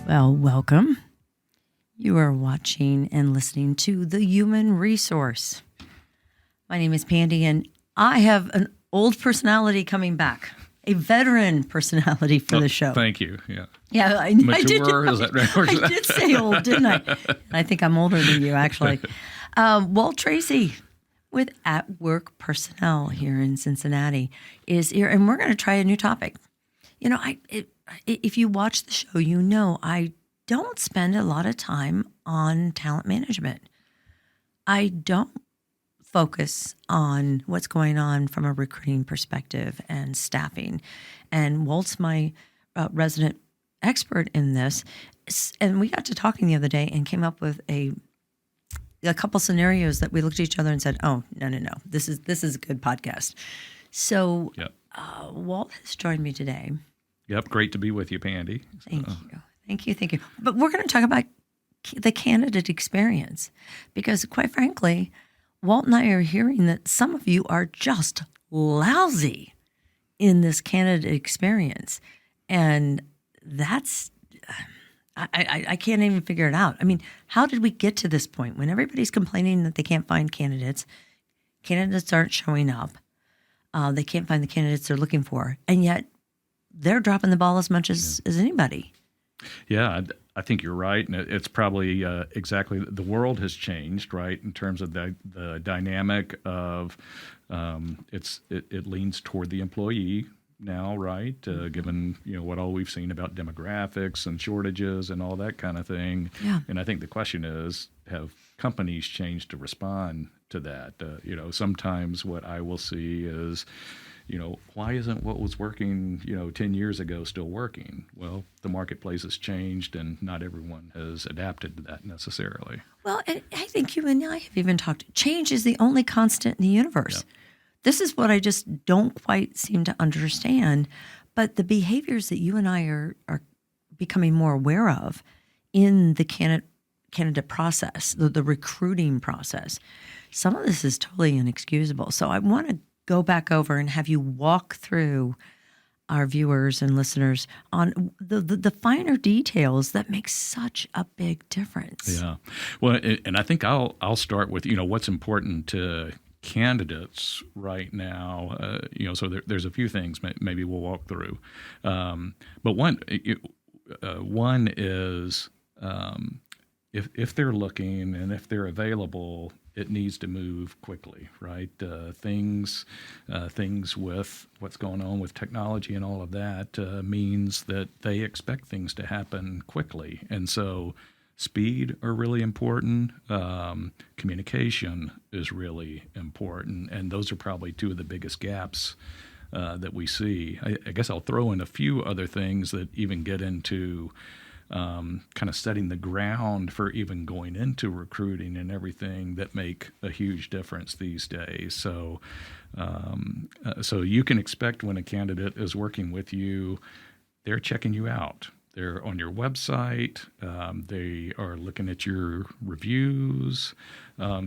Well, welcome. You are watching and listening to The Human Resource. My name is Pandy, and I have an old personality coming back, a veteran personality for the show. Thank you. Yeah. Yeah, I Mature, is that right? I did say old, didn't I? I think I'm older than you, actually. Walt Tracy with At Work Personnel here in Cincinnati is here, and we're going to try a new topic. You know, if you watch the show, you know I don't spend a lot of time on talent management. I don't focus on what's going on from a recruiting perspective and staffing. And Walt's my resident expert in this. And we got to talking the other day and came up with a couple scenarios that we looked at each other and said, "Oh, no. This is a good podcast." So Yep. Walt has joined me today. Yep. Great to be with you, Pandy. Thank you. But we're going to talk about the candidate experience because, quite frankly, Walt and I are hearing that some of you are just lousy in this candidate experience. And that's, I can't even figure it out. I mean, how did we get to this point when everybody's complaining that they can't find candidates? Candidates aren't showing up. They can't find the candidates they're looking for. And yet they're dropping the ball as much as anybody. Yeah, I think you're right, and it's probably exactly the world has changed, right, in terms of the dynamic of it leans toward the employee now, right? Given what all we've seen about demographics and shortages and all that kind of thing, yeah. And I think the question is, have companies changed to respond to that? Sometimes what I will see is, why isn't what was working, 10 years ago still working? Well, the marketplace has changed and not everyone has adapted to that necessarily. Well, and I think you and I have even talked, change is the only constant in the universe. Yeah. This is what I just don't quite seem to understand. But the behaviors that you and I are becoming more aware of in the candidate process, the recruiting process, some of this is totally inexcusable. So I want to go back over and have you walk through our viewers and listeners on the finer details that make such a big difference. Yeah. Well, and I think I'll start with, what's important to candidates right now. So there's a few things maybe we'll walk through. But one is if they're looking and if they're available, it needs to move quickly, right? Things with what's going on with technology and all of that means that they expect things to happen quickly. And so speed are really important. Communication is really important. And those are probably two of the biggest gaps that we see. I guess I'll throw in a few other things that even get into kind of setting the ground for even going into recruiting and everything that make a huge difference these days. So you can expect when a candidate is working with you, they're checking you out. They're on your website. They are looking at your reviews.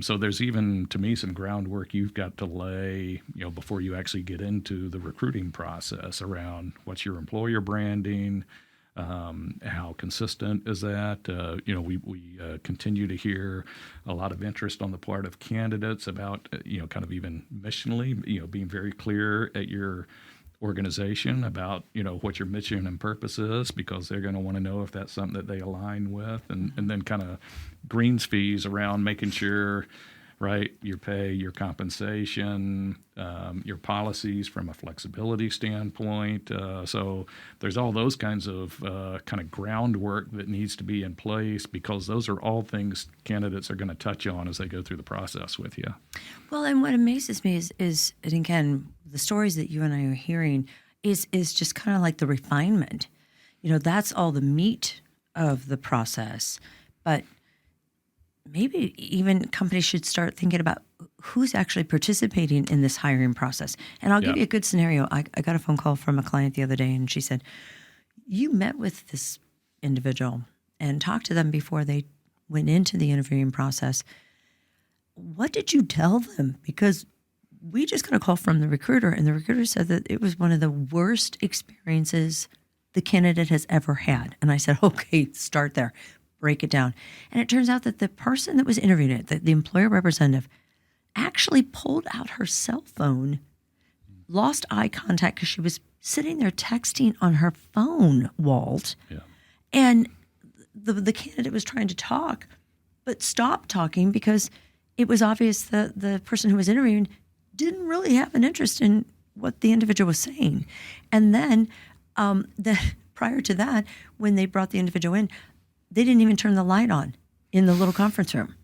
So there's even, to me, some groundwork you've got to lay, before you actually get into the recruiting process around what's your employer branding. How consistent is that? We continue to hear a lot of interest on the part of candidates about, kind of even missionally, being very clear at your organization about, what your mission and purpose is, because they're going to want to know if that's something that they align with, and then kind of greens fees around making sure, right, your pay, your compensation, your policies from a flexibility standpoint. So there's all those kinds of kind of groundwork that needs to be in place, because those are all things candidates are going to touch on as they go through the process with you. Well, and what amazes me is and again, the stories that you and I are hearing is just kind of like the refinement. That's all the meat of the process. But maybe even companies should start thinking about who's actually participating in this hiring process. And I'll give you a good scenario. I got a phone call from a client the other day, and she said, "You met with this individual and talked to them before they went into the interviewing process. What did you tell them? Because we just got a call from the recruiter, and the recruiter said that it was one of the worst experiences the candidate has ever had. And I said, okay, start there, break it down. And it turns out that the person that was interviewing it, the employer representative, actually pulled out her cell phone, lost eye contact because she was sitting there texting on her phone, Walt. Yeah. And the candidate was trying to talk, but stopped talking because it was obvious that the person who was interviewing didn't really have an interest in what the individual was saying. And then prior to that, when they brought the individual in, they didn't even turn the light on in the little conference room.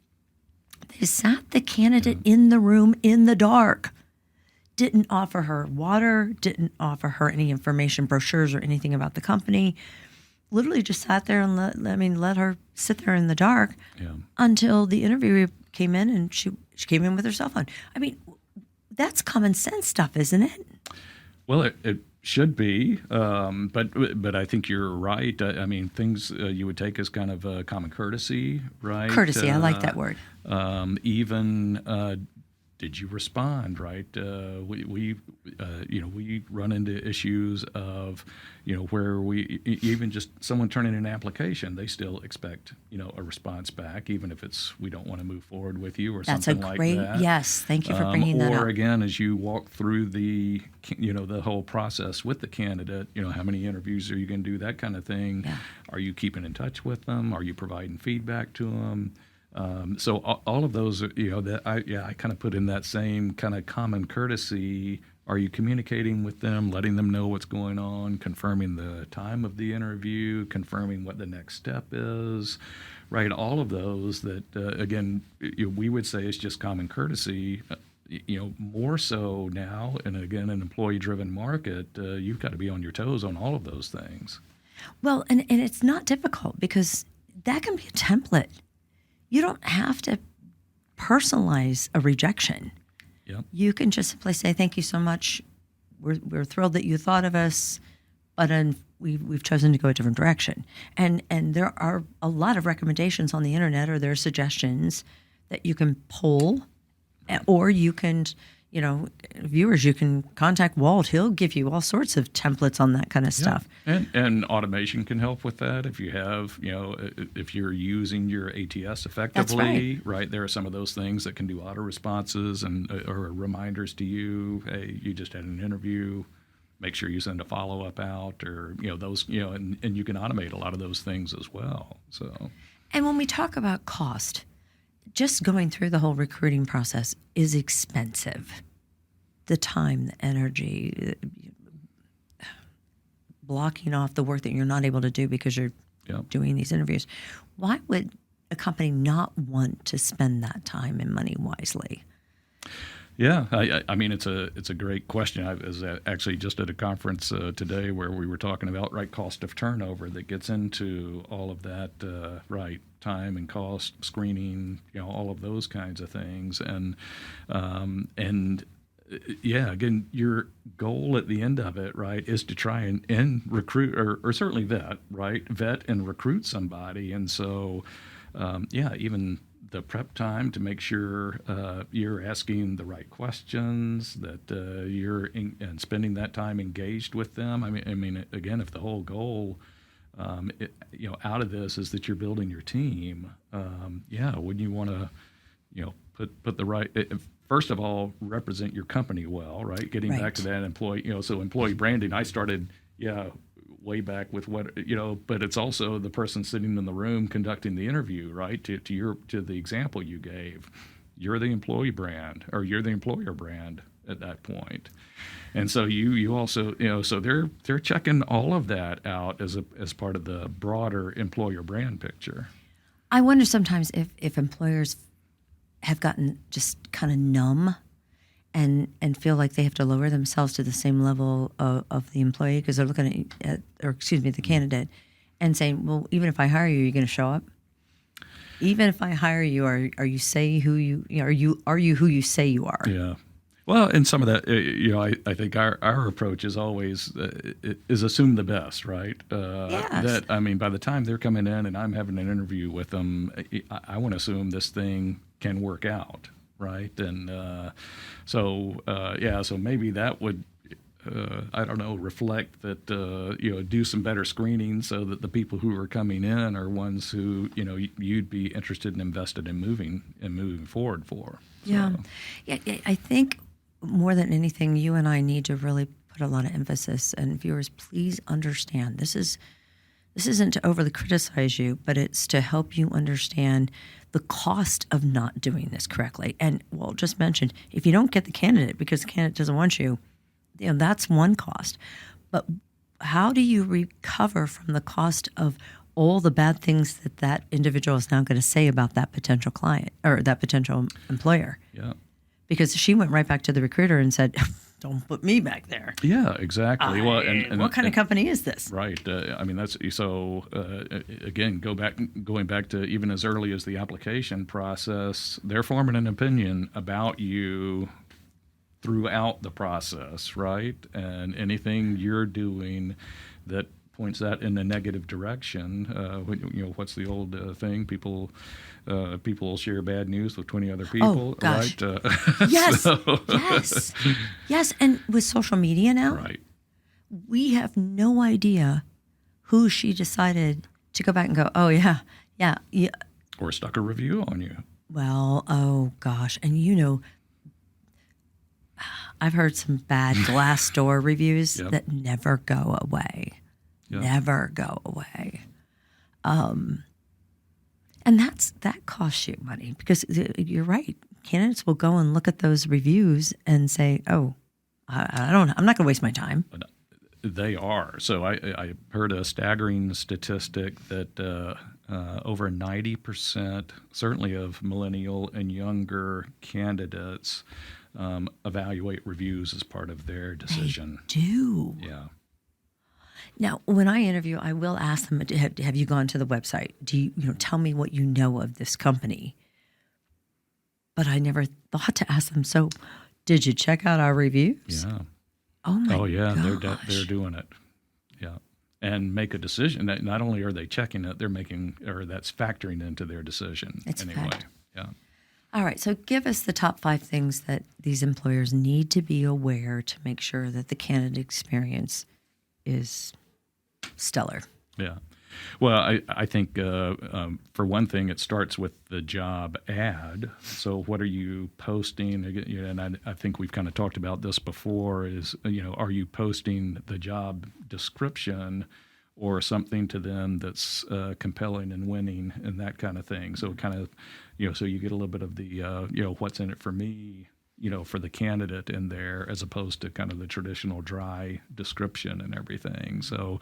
They sat the candidate in the room in the dark, didn't offer her water, didn't offer her any information, brochures or anything about the company. Literally just sat there and let her sit there in the dark until the interviewer came in, and she came in with her cell phone. I mean, that's common sense stuff, isn't it? Well, it should be, but I think you're right. I mean, things you would take as kind of common courtesy, right? Courtesy, I like that word. Even did you respond, right? We run into issues of, where we even just someone turning in an application, they still expect, a response back, even if it's we don't want to move forward with you or That's something a like great, that. yes, thank you for bringing that up. Or again, as you walk through the whole process with the candidate, how many interviews are you going to do, that kind of thing. Yeah. Are you keeping in touch with them? Are you providing feedback to them? So all of those, that I kind of put in that same kind of common courtesy. Are you communicating with them, letting them know what's going on, confirming the time of the interview, confirming what the next step is, right? All of those that, again, we would say is just common courtesy. More so now, and again, an employee-driven market, you've got to be on your toes on all of those things. Well, and it's not difficult because that can be a template. You don't have to personalize a rejection. Yep. You can just simply say, thank you so much. We're thrilled that you thought of us, but we've chosen to go a different direction. And there are a lot of recommendations on the internet, or there are suggestions that you can pull, or you can, viewers, you can contact Walt. He'll give you all sorts of templates on that kind of stuff. And automation can help with that. If you have, if you're using your ATS effectively, right, there are some of those things that can do auto responses and or reminders to you. Hey, you just had an interview. Make sure you send a follow-up out, or, those, and you can automate a lot of those things as well. So, and when we talk about cost, just going through the whole recruiting process is expensive. The time, the energy, blocking off the work that you're not able to do because you're doing these interviews. Why would a company not want to spend that time and money wisely? Yeah, I mean, it's a great question. I was actually just at a conference today where we were talking about cost of turnover that gets into all of that, time and cost, screening, all of those kinds of things, and again, your goal at the end of it, right, is to try and recruit or certainly vet and recruit somebody, and so even the prep time to make sure you're asking the right questions, that you're and spending that time engaged with them. I mean, again, if the whole goal, out of this is that you're building your team, wouldn't you want to, put the right. First of all, represent your company well, right? Getting back to that employee, so employee branding. I started, way back with what, but it's also the person sitting in the room conducting the interview, right? To the example you gave, you're the employee brand, or you're the employer brand at that point. And so you also, so they're checking all of that out as part of the broader employer brand picture. I wonder sometimes if employers have gotten just kind of numb and feel like they have to lower themselves to the same level of the employee because they're looking at the candidate and saying, well, even if I hire you, you're going to show up? Even if I hire you, are you say who you are you who you say you are? Yeah. Well, and some of that, I think our approach is always is assume the best, right? Yes. That, I mean, by the time they're coming in and I'm having an interview with them, I want to assume this thing can work out, right? And so maybe that would I don't know, reflect that, do some better screening so that the people who are coming in are ones who, you'd be interested and invested in moving forward for. Yeah. So, Yeah. I think more than anything, you and I need to really put a lot of emphasis, and viewers, please understand this isn't to overly criticize you, but it's to help you understand the cost of not doing this correctly. And Walt just mentioned, if you don't get the candidate because the candidate doesn't want you, that's one cost. But how do you recover from the cost of all the bad things that individual is now going to say about that potential client or that potential employer? yeah. Because she went right back to the recruiter and said, don't put me back there. Yeah, exactly. Well, and what kind of company is this? Right. That's so. Again, going back to even as early as the application process, they're forming an opinion about you throughout the process, right? And anything you're doing that points that in a negative direction. What's the old thing? People will share bad news with 20 other people, oh, gosh. right? Yes, yes. And with social media now, right. we have no idea who she decided to go back and go, oh, yeah. Or stuck a review on you. Well, oh, gosh. And I've heard some bad Glassdoor reviews Yep. that never go away. Yep. Never go away. And that costs you money because you're right. Candidates will go and look at those reviews and say, "Oh, I'm not going to waste my time." They are. So I heard a staggering statistic that over 90%, certainly of millennial and younger candidates, evaluate reviews as part of their decision. They do. Yeah. Now, when I interview, I will ask them, have you gone to the website? Do you tell me what you know of this company? But I never thought to ask them, so did you check out our reviews? Yeah. Oh, my Oh, yeah. gosh. They're doing it. Yeah. And make a decision. Not only are they checking it, that's factoring into their decision It's anyway. fact. Yeah. All right, so give us the top 5 things that these employers need to be aware to make sure that the candidate experience is stellar. Yeah. Well, I think for one thing, it starts with the job ad. So what are you posting? And I think we've kind of talked about this before is, are you posting the job description or something to them that's compelling and winning and that kind of thing. So kind of, so you get a little bit of the, what's in it for me, for the candidate in there, as opposed to kind of the traditional dry description and everything. So,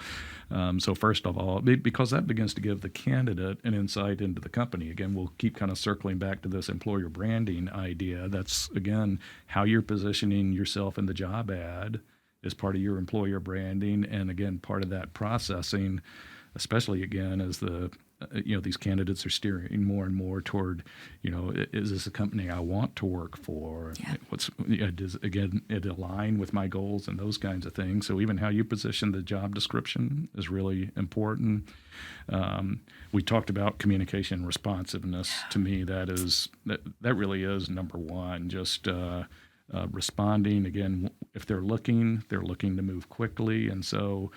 so first of all, because that begins to give the candidate an insight into the company. Again, we'll keep kind of circling back to this employer branding idea. That's, again, how you're positioning yourself in the job ad is part of your employer branding. And again, part of that processing, especially again, as these candidates are steering more and more toward, is this a company I want to work for? Yeah. Does it align with my goals and those kinds of things? So even how you position the job description is really important. We talked about communication and responsiveness. To me, that really is number one. Just responding. Again, if they're looking to move quickly, and so.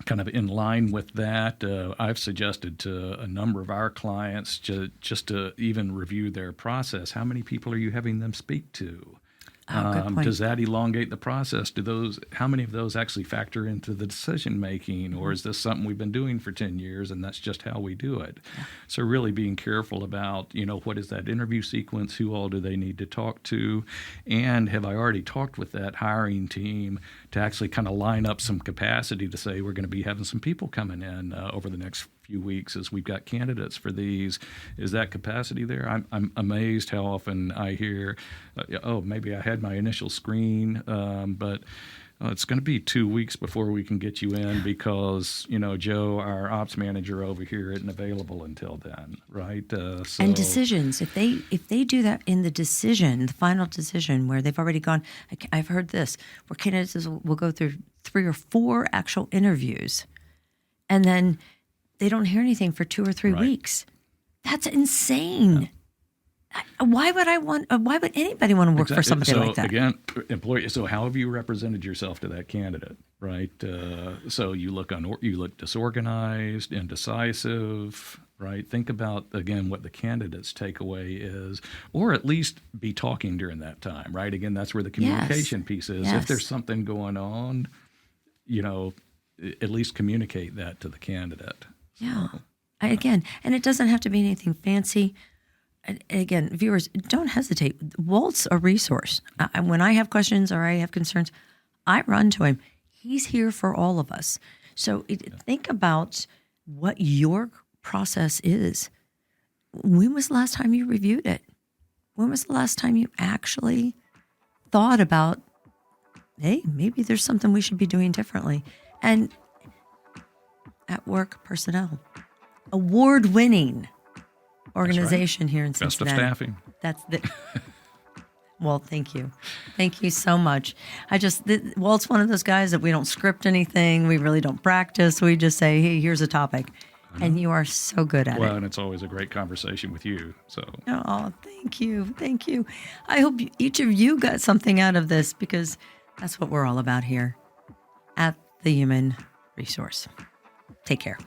Kind of in line with that, I've suggested to a number of our clients just to even review their process. How many people are you having them speak to? Good point. Does that elongate the process? How many of those actually factor into the decision making, or is this something we've been doing for 10 years and that's just how we do it? Yeah. So really being careful about, what is that interview sequence? Who all do they need to talk to? And have I already talked with that hiring team to actually kind of line up some capacity to say we're going to be having some people coming in over the next few weeks as we've got candidates for these. Is that capacity there? I'm amazed how often I hear, maybe I had my initial screen, but it's going to be 2 weeks before we can get you in because, Joe, our ops manager over here, isn't available until then, right? And decisions, if they do that in the final decision where they've already gone, I've heard this, where candidates will go through 3 or 4 actual interviews and then they don't hear anything for 2 or 3 weeks. That's insane. Why would anybody want to work for somebody like that? Again, employee. So how have you represented yourself to that candidate, right? So you look disorganized, indecisive, right? Think about, again, what the candidate's takeaway is, or at least be talking during that time, right? Again, that's where the communication piece is. Yes. If there's something going on, at least communicate that to the candidate. Yeah. Again, and it doesn't have to be anything fancy. Again, viewers, don't hesitate. Walt's a resource. When I have questions or I have concerns, I run to him. He's here for all of us. So think about what your process is. When was the last time you reviewed it? When was the last time you actually thought about, hey, maybe there's something we should be doing differently? And At Work Personnel, award-winning organization here in Cincinnati. Best of staffing. That's the. Walt, thank you. Thank you so much. Walt's one of those guys that we don't script anything. We really don't practice. We just say, hey, here's a topic. And you are so good at it. Well, and it's always a great conversation with you. So. Oh, thank you. Thank you. I hope each of you got something out of this, because that's what we're all about here at the Human Resource. Take care.